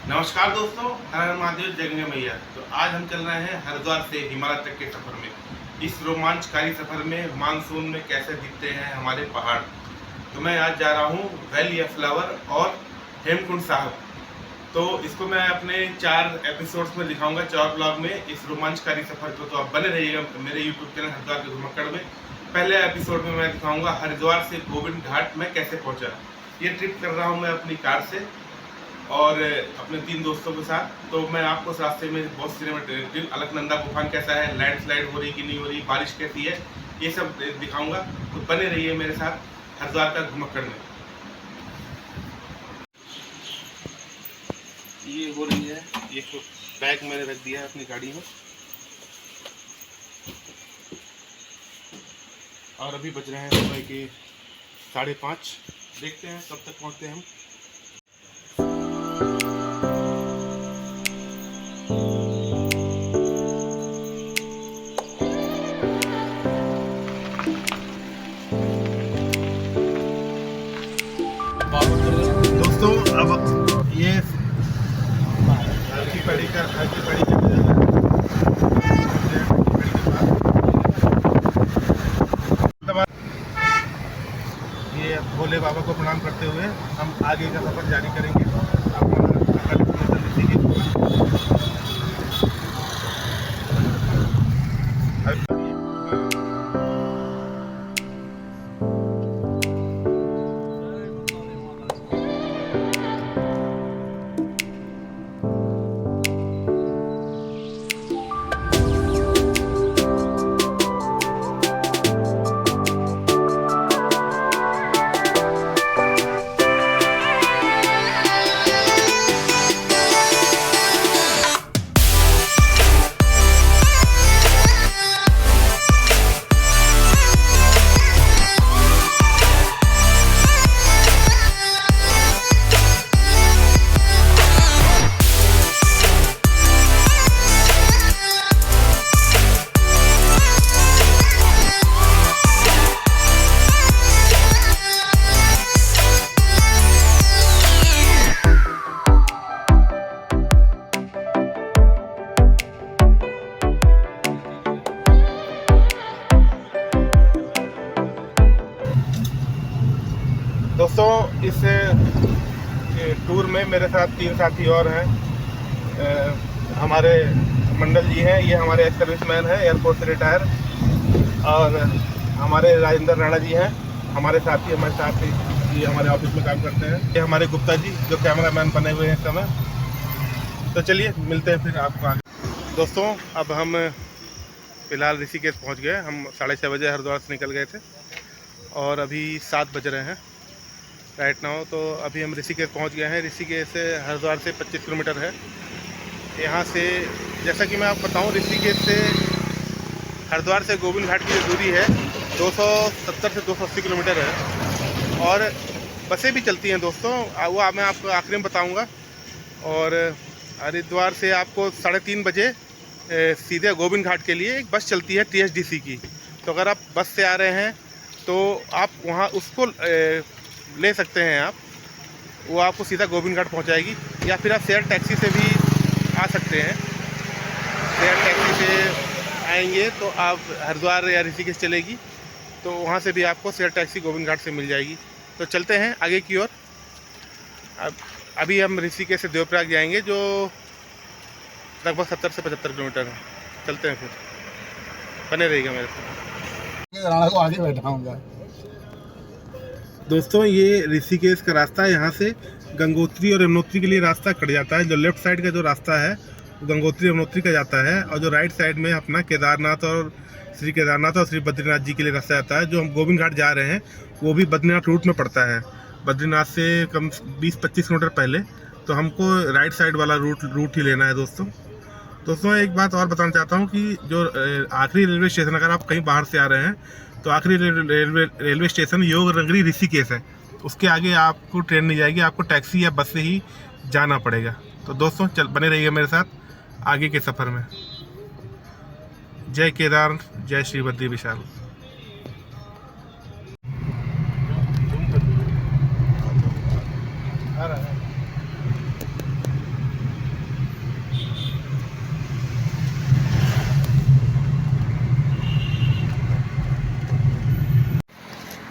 नमस्कार दोस्तों, हर हर महादेव, जय गंगा मैया। तो आज हम चल रहे हैं हरिद्वार से हिमालय तक के सफ़र में। इस रोमांचकारी सफ़र में मानसून में कैसे दिखते हैं हमारे पहाड़। तो मैं आज जा रहा हूँ वैली ऑफ फ्लावर और हेमकुंड साहब। तो इसको मैं अपने 4 एपिसोड्स में दिखाऊंगा, 4 ब्लॉग में, इस रोमांचकारी सफ़र को। तो आप बने रहिएगा मेरे यूट्यूब चैनल हरिद्वार के घुमक्कड़ में। पहले एपिसोड में मैं दिखाऊंगा हरिद्वार से गोविंद घाट में कैसे पहुँचा। ये ट्रिप कर रहा हूँ मैं अपनी कार से और अपने 3 दोस्तों के साथ। तो मैं आपको इस रास्ते में बहुत सिनेमेटिक, अलकनंदा गुफा कैसा है, लैंडस्लाइड हो रही कि नहीं हो रही, बारिश कैसी है, ये सब दिखाऊंगा। तो बने रहिए मेरे साथ हरिद्वार का घुमक्कड़ में। ये हो रही है, ये बैग मैंने रख दिया है अपनी गाड़ी में और अभी बज रहे हैं सुबह के 5:30। देखते हैं कब तक पहुँचते हैं हम। दोस्तों अब ये हल्की पड़ी का ये भोले बाबा को प्रणाम करते हुए हम आगे का सफर जारी करेंगे। दोस्तों इस टूर में मेरे साथ 3 साथी और हैं। हमारे मंडल जी हैं, ये हमारे एक्स सर्विसमैन हैं, एयरपोर्ट से रिटायर। और हमारे राजेंद्र राणा जी हैं, हमारे साथी, हमारे साथ ही ये हमारे ऑफिस में काम करते हैं। ये हमारे गुप्ता जी जो कैमरामैन बने हुए हैं इस समय। तो चलिए मिलते हैं फिर आपको आगे। दोस्तों अब हम फ़िलहाल ऋषिकेश पहुँच गए। हम 6:30 बजे हरिद्वार से निकल गए थे और अभी 7 बज रहे हैं राइट नाउ। तो अभी हम ऋषिकेश पहुंच गए हैं। ऋषिकेश से हरिद्वार से 25 किलोमीटर है। यहाँ से जैसा कि मैं आपको बताऊं, ऋषिकेश से हरिद्वार से गोविंद घाट की जो दूरी है 270 से 280 किलोमीटर है। और बसें भी चलती हैं दोस्तों, वो मैं आपको आखिरी में बताऊंगा। और हरिद्वार से आपको 3:30 बजे सीधे गोविंद घाट के लिए एक बस चलती है TSDC की। तो अगर आप बस से आ रहे हैं तो आप वहाँ उसको ले सकते हैं आप, वो आपको सीधा गोविंद घाट पहुंचाएगी। या फिर आप शेयर टैक्सी से भी आ सकते हैं। शेयर टैक्सी से आएंगे तो आप हरिद्वार या ऋषिकेश चलेगी, तो वहां से भी आपको शेयर टैक्सी गोविंद घाट से मिल जाएगी। तो चलते हैं आगे की ओर। अभी हम ऋषिकेश से देवप्रयाग जाएंगे जो लगभग 70 से 75 किलोमीटर है। चलते हैं फिर, बने रहिएगा मेरे साथ। राणा को आगे बैठाऊंगा। दोस्तों ये ऋषिकेश का रास्ता है। यहाँ से गंगोत्री और यमुनोत्री के लिए रास्ता कट जाता है। जो लेफ्ट साइड का जो रास्ता है वो गंगोत्री यमुनोत्री का जाता है, और जो राइट साइड में अपना केदारनाथ और श्री बद्रीनाथ जी के लिए रास्ता जाता है। जो हम गोविंद घाट जा रहे हैं वो भी बद्रीनाथ रूट में पड़ता है, बद्रीनाथ से कम 20-25 किलोमीटर पहले। तो हमको राइट साइड वाला रूट ही लेना है दोस्तों एक बात और बताना चाहता हूँ कि जो आखिरी रेलवे स्टेशन, अगर आप कहीं बाहर से आ रहे हैं तो आखिरी रेलवे स्टेशन योग नगरी ऋषिकेश है। उसके आगे आपको ट्रेन नहीं जाएगी, आपको टैक्सी या बस से ही जाना पड़ेगा। तो दोस्तों बने रहिए मेरे साथ आगे के सफ़र में। जय केदार, जय श्री बद्री विशाल।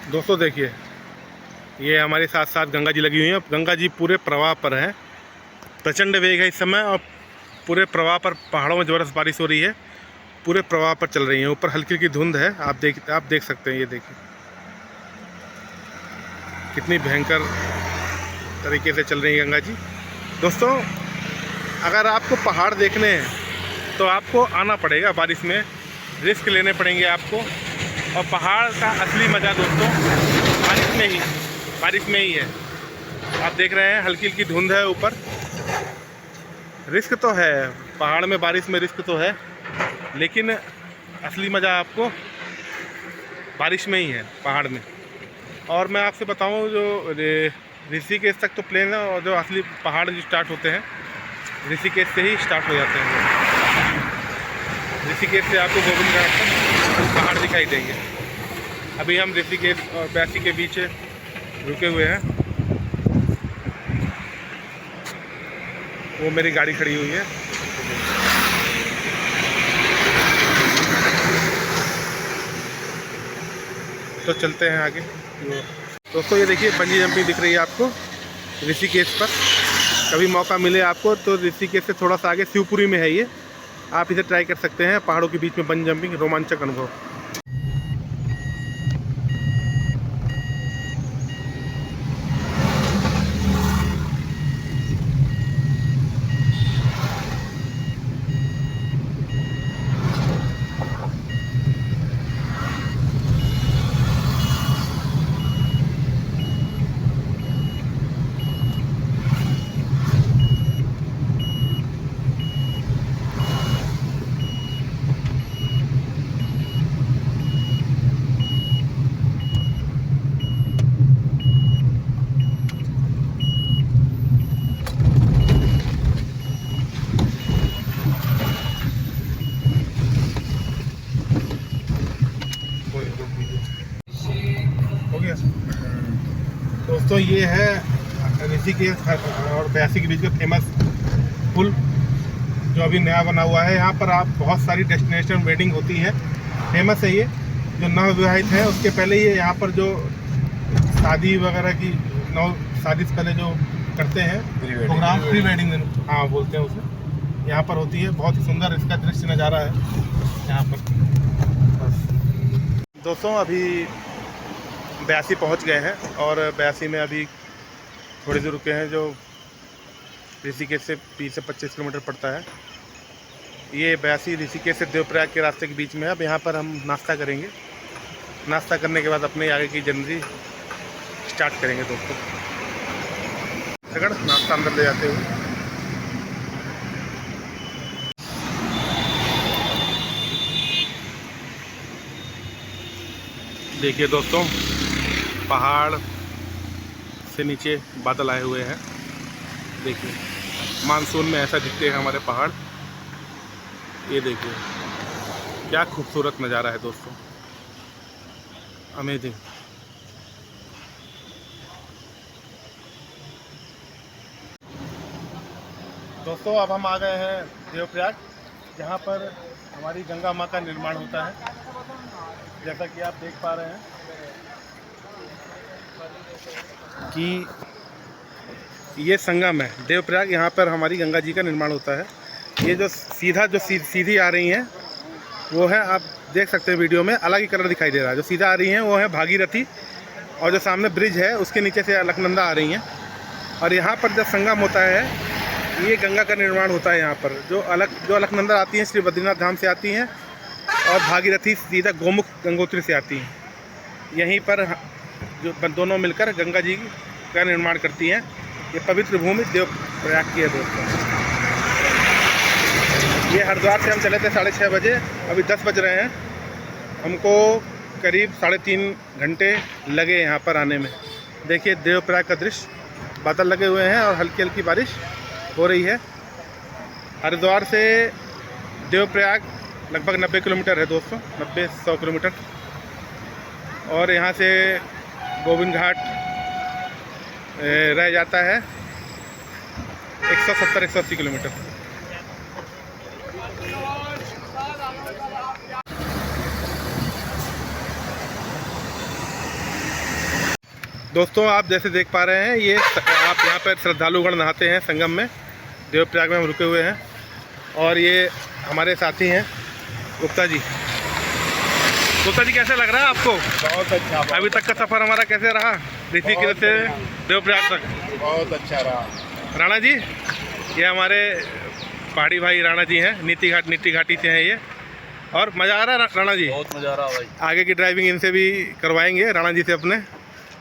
दोस्तों देखिए, ये हमारे साथ साथ गंगा जी लगी हुई है। गंगा जी पूरे प्रवाह पर है, प्रचंड वेग है इस समय, और पूरे प्रवाह पर पहाड़ों में ज़बरदस्त बारिश हो रही है, पूरे प्रवाह पर चल रही है। ऊपर हल्की हल्की धुंध है, आप देख सकते हैं। ये देखिए कितनी भयंकर तरीके से चल रही है गंगा जी। दोस्तों, अगर आपको पहाड़ देखने हैं तो आपको आना पड़ेगा बारिश में, रिस्क लेने पड़ेंगे आपको। और पहाड़ का असली मज़ा दोस्तों बारिश में ही है। आप देख रहे हैं हल्की हल्की धुंध है ऊपर। रिस्क तो है पहाड़ में, बारिश में रिस्क तो है, लेकिन असली मज़ा आपको बारिश में ही है, पहाड़ में। और मैं आपसे बताऊं, जो ऋषिकेश तक तो प्लेन है, और जो असली पहाड़ जो स्टार्ट होते हैं ऋषिकेश से ही स्टार्ट हो जाते हैं। ऋषिकेश से आपको गोविंद घाट तक पहाड़ दिखाई देंगे। अभी हम ऋषिकेश और ब्यासी के बीच रुके हुए हैं। वो मेरी गाड़ी खड़ी हुई है। तो चलते हैं आगे। दोस्तों, ये देखिए बंजी जंपिंग दिख रही है आपको ऋषिकेश पर। कभी मौका मिले आपको तो ऋषिकेश से थोड़ा सा आगे शिवपुरी में है ये, आप इसे ट्राई कर सकते हैं। पहाड़ों के बीच में बंजी जंपिंग, रोमांचक अनुभव। हो गया दोस्तों, ये है ऋषिकेश और ब्यासी के बीच में फेमस पुल, जो अभी नया बना हुआ है। यहाँ पर आप बहुत सारी डेस्टिनेशन वेडिंग होती है, फेमस है ये। जो नवविवाहित हैं उसके पहले ये यहाँ पर जो शादी वगैरह की शादी से पहले जो करते हैं प्रोग्राम, प्री वेडिंग हाँ बोलते हैं उसे, यहाँ पर होती है। बहुत ही सुंदर इसका दृश्य नज़ारा है यहाँ पर। बस दोस्तों, अभी ब्यासी पहुँच गए हैं, और ब्यासी में अभी थोड़ी दूर रुके हैं, जो ऋषिकेश से 20 से 25 किलोमीटर पड़ता है। ये ब्यासी ऋषिकेश से देवप्रयाग के रास्ते के बीच में है। अब यहाँ पर हम नाश्ता करेंगे। नाश्ता करने के बाद अपने आगे की जर्नी स्टार्ट करेंगे दोस्तों। अगर नाश्ता अंदर ले जाते हुए देखिए दोस्तों, पहाड़ से नीचे बादल आए हुए हैं। देखिए मानसून में ऐसा दिखते हैं हमारे पहाड़। ये देखिए क्या खूबसूरत नज़ारा है दोस्तों, अमेजिंग। दोस्तों, अब हम आ गए हैं देवप्रयाग, जहाँ पर हमारी गंगा माँ का निर्माण होता है। जैसा कि आप देख पा रहे हैं कि ये संगम है देवप्रयाग, यहाँ पर हमारी गंगा जी का निर्माण होता है। ये जो सीधी आ रही हैं वो है, आप देख सकते हैं वीडियो में अलग ही कलर दिखाई दे रहा है। जो सीधा आ रही हैं वो है भागीरथी, और जो सामने ब्रिज है उसके नीचे से अलकनंदा आ रही हैं। और यहाँ पर जब संगम होता है, ये गंगा का निर्माण होता है यहाँ पर। जो अलकनंदा आती हैं श्री बद्रीनाथ धाम से आती हैं, और भागीरथी सीधा गोमुख गंगोत्री से आती हैं। यहीं पर जो दोनों मिलकर गंगा जी का निर्माण करती हैं। ये पवित्र भूमि देवप्रयाग की है दोस्तों। ये हरिद्वार से हम चले थे 6:30 बजे, अभी 10 बज रहे हैं। हमको करीब 3.5 घंटे लगे यहाँ पर आने में। देखिए देवप्रयाग का दृश्य, बादल लगे हुए हैं और हल्की हल्की बारिश हो रही है। हरिद्वार से देवप्रयाग लगभग 90 किलोमीटर है दोस्तों, 90-100 किलोमीटर। और यहाँ से गोविंद घाट रह जाता है 170-180 किलोमीटर। दोस्तों आप जैसे देख पा रहे हैं, ये आप यहाँ पर श्रद्धालुगण नहाते हैं संगम में। देवप्रयाग में हम रुके हुए हैं और ये हमारे साथी हैं गुप्ता जी। गुप्ता जी कैसे लग रहा है आपको? बहुत अच्छा। अभी तक का सफ़र हमारा कैसे रहा ऋषिकेश से देवप्रयाग तक? बहुत अच्छा रहा। राणा जी, ये हमारे पहाड़ी भाई राणा जी हैं, नीति घाटी से हैं ये। और मज़ा आ रहा है राणा जी? बहुत मज़ा आ रहा भाई। आगे की ड्राइविंग इनसे भी करवाएंगे राणा जी से अपने।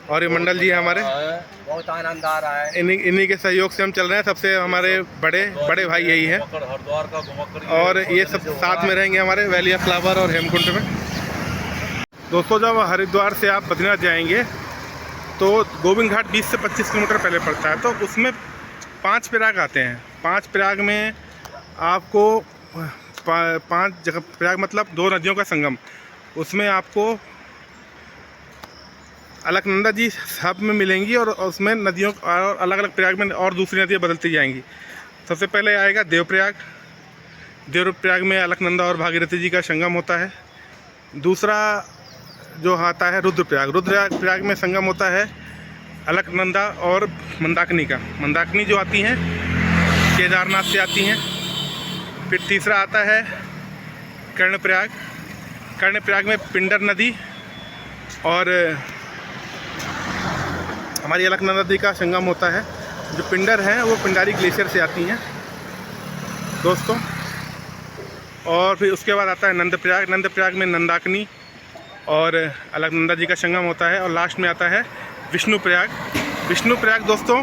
और ये मंडल जी है हमारे, बहुत आनंद आ रहा है। इन्हीं के सहयोग से हम चल रहे हैं। सबसे हमारे बड़े भाई यही हैं। हरिद्वार का और ये सब साथ में रहेंगे हमारे वैली ऑफ फ्लावर और हेमकुंड में। दोस्तों जब हरिद्वार से आप बद्रीनाथ जाएंगे तो गोविंद घाट 20 से 25 किलोमीटर पहले पड़ता है। तो उसमें 5 प्रयाग आते हैं। 5 प्रयाग में आपको 5 जगह, प्रयाग मतलब 2 नदियों का संगम, उसमें आपको अलकनंदा जी सब में मिलेंगी। और उसमें नदियों और अलग अलग प्रयाग में और दूसरी नदियाँ बदलती जाएंगी। सबसे पहले आएगा देवप्रयाग। देवप्रयाग में अलकनंदा और भागीरथी जी का संगम होता है। दूसरा जो आता है रुद्रप्रयाग। रुद्रप्रयाग में संगम होता है अलकनंदा और मंदाकिनी का। मंदाकिनी जो आती हैं केदारनाथ से आती हैं। फिर तीसरा आता है कर्णप्रयाग। कर्णप्रयाग में पिंडर नदी और हमारी अलकनंदा नदी का संगम होता है। जो पिंडर हैं वो पिंडारी ग्लेशियर से आती हैं दोस्तों। और फिर उसके बाद आता है नंदप्रयाग। नंदप्रयाग में मंदाकिनी और अलकनंदा जी का संगम होता है। और लास्ट में आता है विष्णुप्रयाग। विष्णुप्रयाग दोस्तों,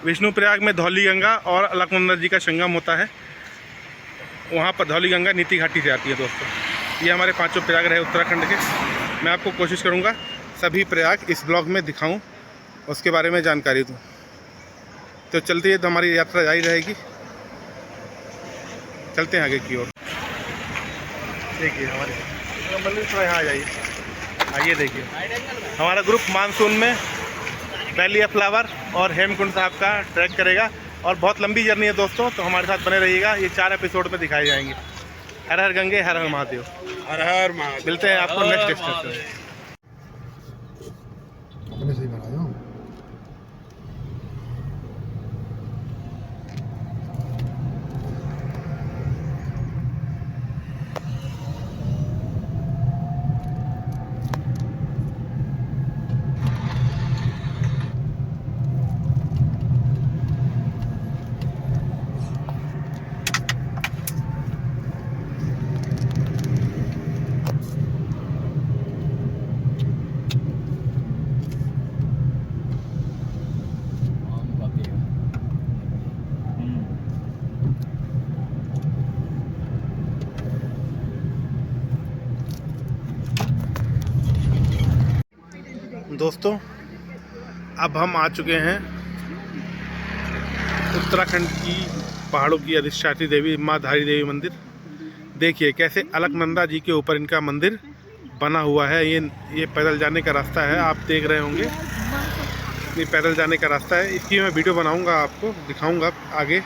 विष्णुप्रयाग में धौली गंगा और अलकनंदा जी का संगम होता है। वहाँ पर धौली गंगा नीति घाटी से आती है दोस्तों। ये हमारे 5 प्रयाग रहे उत्तराखंड के। मैं आपको कोशिश करूँगा सभी प्रयाग इस ब्लॉग में दिखाऊं, उसके बारे में जानकारी दूं। तो चलते तो हमारी यात्रा जारी रहेगी। चलते हैं आगे की ओर। देखिए हमारे मंदिर थोड़ा यहाँ आ जाइए। आइए देखिए हमारा ग्रुप मानसून में वैली ऑफ फ्लावर और हेमकुंड साहब का ट्रैक करेगा। और बहुत लंबी जर्नी है दोस्तों, तो हमारे साथ बने रहिएगा। ये 4 एपिसोड में दिखाए जाएंगे। हर हर गंगे, हर हर महादेव। हर हर महादेव। मिलते हैं आपको नेक्स्ट स्टेशन में। सही बना दो। दोस्तों अब हम आ चुके हैं उत्तराखंड की पहाड़ों की अधिष्ठात्री देवी माँ धारी देवी मंदिर। देखिए कैसे अलकनंदा जी के ऊपर इनका मंदिर बना हुआ है। ये पैदल जाने का रास्ता है, आप देख रहे होंगे। ये पैदल जाने का रास्ता है। इसकी मैं वीडियो बनाऊंगा, आपको दिखाऊंगा आगे।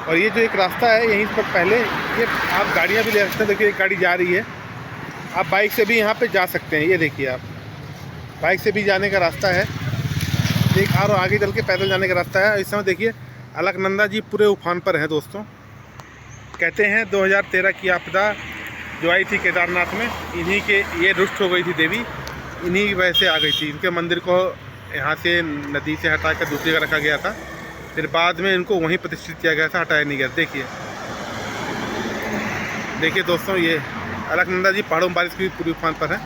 और ये जो एक रास्ता है यहीं पर पहले ये आप गाड़ियाँ भी ले सकते हैं। देखिए एक गाड़ी जा रही है। आप बाइक से भी यहाँ पे जा सकते हैं। ये देखिए आप बाइक से भी जाने का रास्ता है एक, और आगे चल के पैदल जाने का रास्ता है। इस समय देखिए अलकनंदा जी पूरे उफान पर हैं दोस्तों। कहते हैं 2013 की आपदा जो आई थी केदारनाथ में, इन्हीं के ये रुष्ट हो गई थी देवी, इन्हीं की वजह से आ गई थी। इनके मंदिर को यहाँ से नदी से हटा कर दूसरी जगह रखा गया था। फिर बाद में इनको वहीं प्रतिष्ठित किया गया था, हटाया नहीं गया। देखिए दोस्तों ये अलकनंदा जी पहाड़ों में बारिश की पूरी उफान पर है।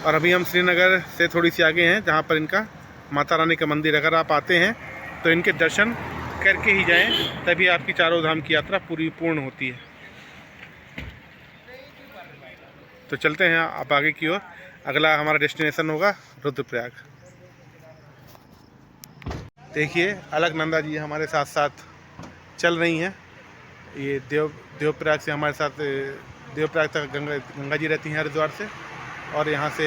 और अभी हम श्रीनगर से थोड़ी सी आगे हैं जहाँ पर इनका माता रानी का मंदिर। अगर आप आते हैं तो इनके दर्शन करके ही जाएं, तभी आपकी चारों धाम की यात्रा पूर्ण होती है। तो चलते हैं आप आगे की ओर। अगला हमारा डेस्टिनेशन होगा रुद्रप्रयाग। देखिए अलकनंदा जी हमारे साथ साथ चल रही हैं। ये देवप्रयाग से हमारे साथ, देवप्रयाग तक गंगा जी रहती हैं हरिद्वार से। और यहाँ से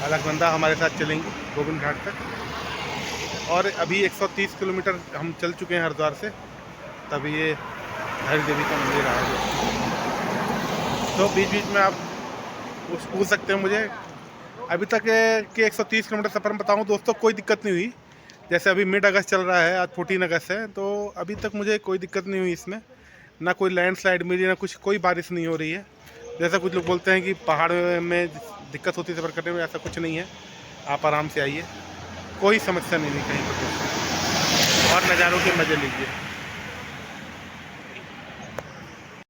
अलकनंदा हमारे साथ चलेंगी गोविंद घाट तक। और अभी 130 किलोमीटर हम चल चुके हैं हरिद्वार से, तभी ये धारी देवी का मंदिर आया। तो बीच बीच में आप पूछ सकते हैं मुझे अभी तक के 130 किलोमीटर सफ़र में बताऊँ दोस्तों कोई दिक्कत नहीं हुई। जैसे अभी मिड अगस्त चल रहा है, आज 14 अगस्त है, तो अभी तक मुझे कोई दिक्कत नहीं हुई इसमें। ना कोई लैंडस्लाइड मिली, ना कुछ, कोई बारिश नहीं हो रही है। जैसा कुछ लोग बोलते हैं कि पहाड़ में दिक्कत होती है सफ़र करने में, ऐसा कुछ नहीं है। आप आराम से आइए, कोई समस्या नहीं है कहीं पर। और नज़ारों के मज़े लीजिए।